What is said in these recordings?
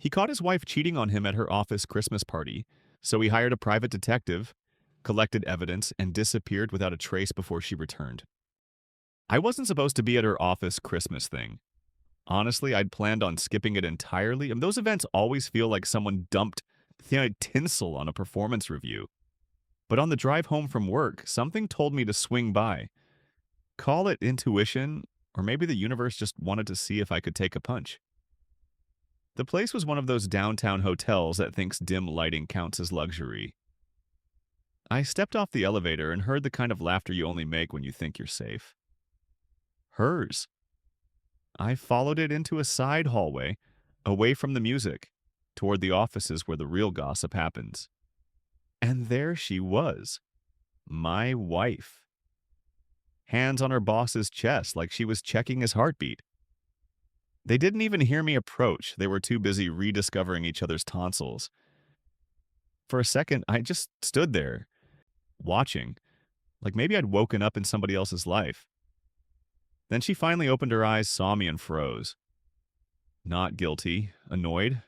He caught his wife cheating on him at her office Christmas party, so he hired a private detective, collected evidence, and disappeared without a trace before she returned. I wasn't supposed to be at her office Christmas thing. Honestly, I'd planned on skipping it entirely, and those events always feel like someone dumped tinsel on a performance review. But on the drive home from work, something told me to swing by. Call it intuition, or maybe the universe just wanted to see if I could take a punch. The place was one of those downtown hotels that thinks dim lighting counts as luxury. I stepped off the elevator and heard the kind of laughter you only make when you think you're safe. Hers. I followed it into a side hallway, away from the music, toward the offices where the real gossip happens. And there she was, my wife. Hands on her boss's chest like she was checking his heartbeat. They didn't even hear me approach. They were too busy rediscovering each other's tonsils. For a second, I just stood there, watching, like maybe I'd woken up in somebody else's life. Then she finally opened her eyes, saw me, and froze. Not guilty, annoyed,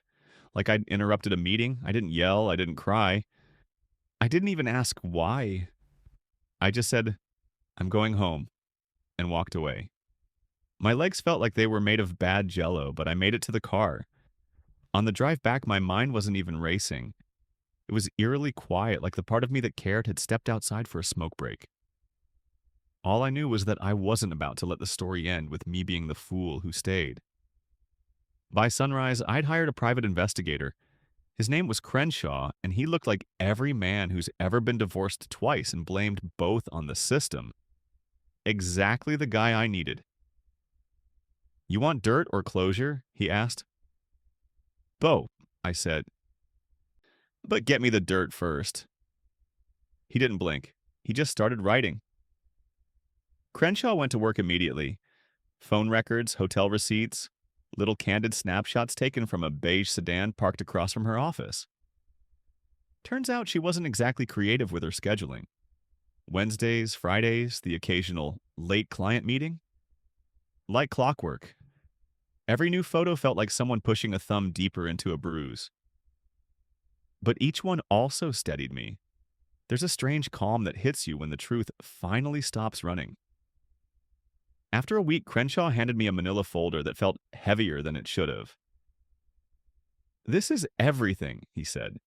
like I'd interrupted a meeting. I didn't yell, I didn't cry. I didn't even ask why. I just said, "I'm going home," and walked away. My legs felt like they were made of bad jello, but I made it to the car. On the drive back, my mind wasn't even racing. It was eerily quiet, like the part of me that cared had stepped outside for a smoke break. All I knew was that I wasn't about to let the story end with me being the fool who stayed. By sunrise, I'd hired a private investigator. His name was Crenshaw, and he looked like every man who's ever been divorced twice and blamed both on the system. Exactly the guy I needed. "You want dirt or closure?" he asked. "Both," I said. "But get me the dirt first." He didn't blink. He just started writing. Crenshaw went to work immediately. Phone records, hotel receipts, little candid snapshots taken from a beige sedan parked across from her office. Turns out she wasn't exactly creative with her scheduling. Wednesdays, Fridays, the occasional late client meeting. Like clockwork. Every new photo felt like someone pushing a thumb deeper into a bruise. But each one also steadied me. There's a strange calm that hits you when the truth finally stops running. After a week, Crenshaw handed me a manila folder that felt heavier than it should have. "This is everything," he said.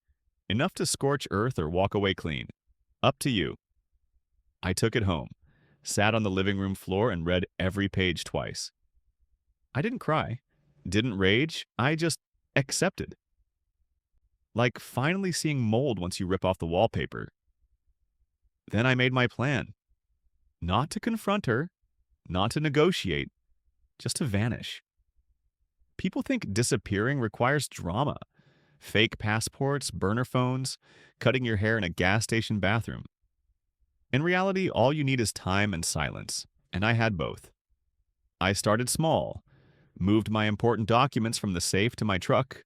"Enough to scorch earth or walk away clean. Up to you." I took it home, sat on the living room floor, and read every page twice. I didn't cry, didn't rage, I just accepted. Like finally seeing mold once you rip off the wallpaper. Then I made my plan. Not to confront her, not to negotiate, just to vanish. People think disappearing requires drama. Fake passports, burner phones, cutting your hair in a gas station bathroom. In reality, all you need is time and silence, and I had both. I started small, moved my important documents from the safe to my truck,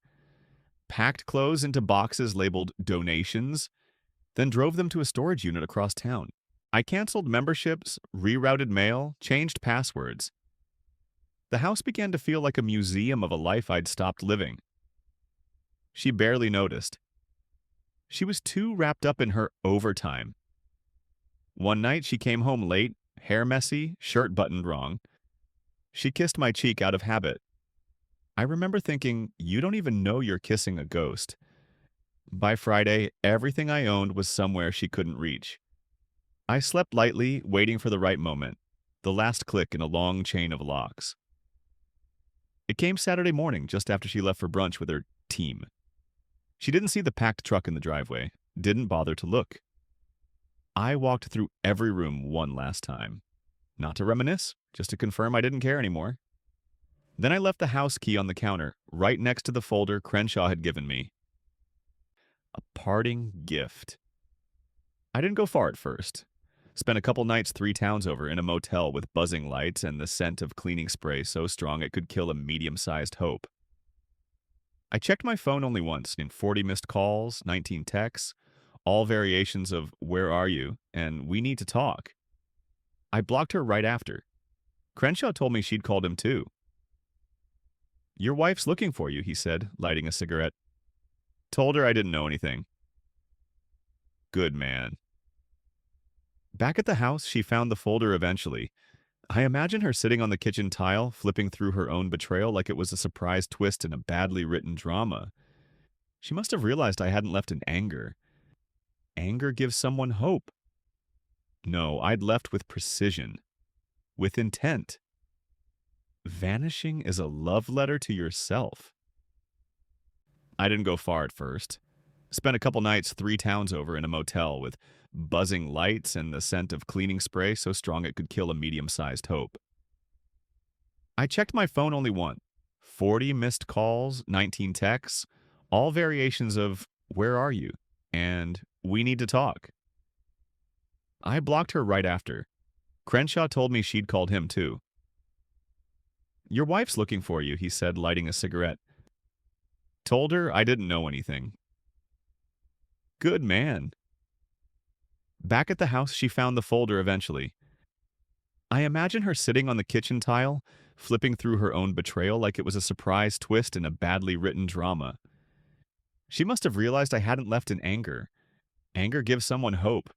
packed clothes into boxes labeled donations, then drove them to a storage unit across town. I canceled memberships, rerouted mail, changed passwords. The house began to feel like a museum of a life I'd stopped living. She barely noticed. She was too wrapped up in her overtime. One night she came home late, hair messy, shirt buttoned wrong. She kissed my cheek out of habit. I remember thinking, you don't even know you're kissing a ghost. By Friday, everything I owned was somewhere she couldn't reach. I slept lightly, waiting for the right moment, the last click in a long chain of locks. It came Saturday morning, just after she left for brunch with her team. She didn't see the packed truck in the driveway, didn't bother to look. I walked through every room one last time. Not to reminisce, just to confirm I didn't care anymore. Then I left the house key on the counter, right next to the folder Crenshaw had given me. A parting gift. I didn't go far at first. Spent a couple nights 3 towns over in a motel with buzzing lights and the scent of cleaning spray so strong it could kill a medium-sized hope. I checked my phone only once, in 40 missed calls, 19 texts, all variations of "where are you?" and "we need to talk." I blocked her right after. Crenshaw told me she'd called him too. Your wife's looking for you, he said, lighting a cigarette. Told her I didn't know anything. Good man. Back at the house, she found the folder eventually. I imagine her sitting on the kitchen tile, flipping through her own betrayal like it was a surprise twist in a badly written drama. She must have realized I hadn't left in anger. Anger gives someone hope. No, I'd left with precision, with intent. Vanishing is a love letter to yourself. I didn't go far at first. Spent a couple nights 3 towns over in a motel with buzzing lights and the scent of cleaning spray so strong it could kill a medium-sized hope. I checked my phone only once. 40 missed calls, 19 texts, all variations of, "Where are you?" and "We need to talk." I blocked her right after. Crenshaw told me she'd called him too. Your wife's looking for you, he said, lighting a cigarette. Told her I didn't know anything. Good man. Back at the house, she found the folder eventually. I imagine her sitting on the kitchen tile, flipping through her own betrayal like it was a surprise twist in a badly written drama. She must have realized I hadn't left in anger. Anger gives someone hope.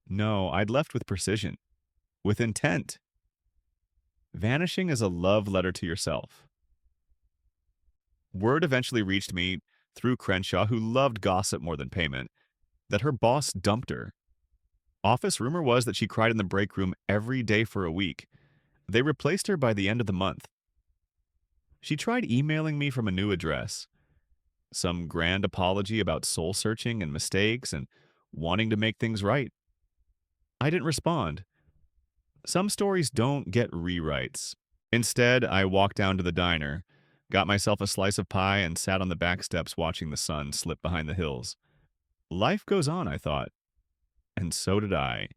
No, I'd left with precision, with intent. Vanishing is a love letter to yourself. Word eventually reached me, through Crenshaw, who loved gossip more than payment, that her boss dumped her. Office rumor was that she cried in the break room every day for a week. They replaced her by the end of the month. She tried emailing me from a new address. Some grand apology about soul searching and mistakes and wanting to make things right. I didn't respond. Some stories don't get rewrites. Instead, I walked down to the diner, got myself a slice of pie, and sat on the back steps watching the sun slip behind the hills. Life goes on, I thought. And so did I.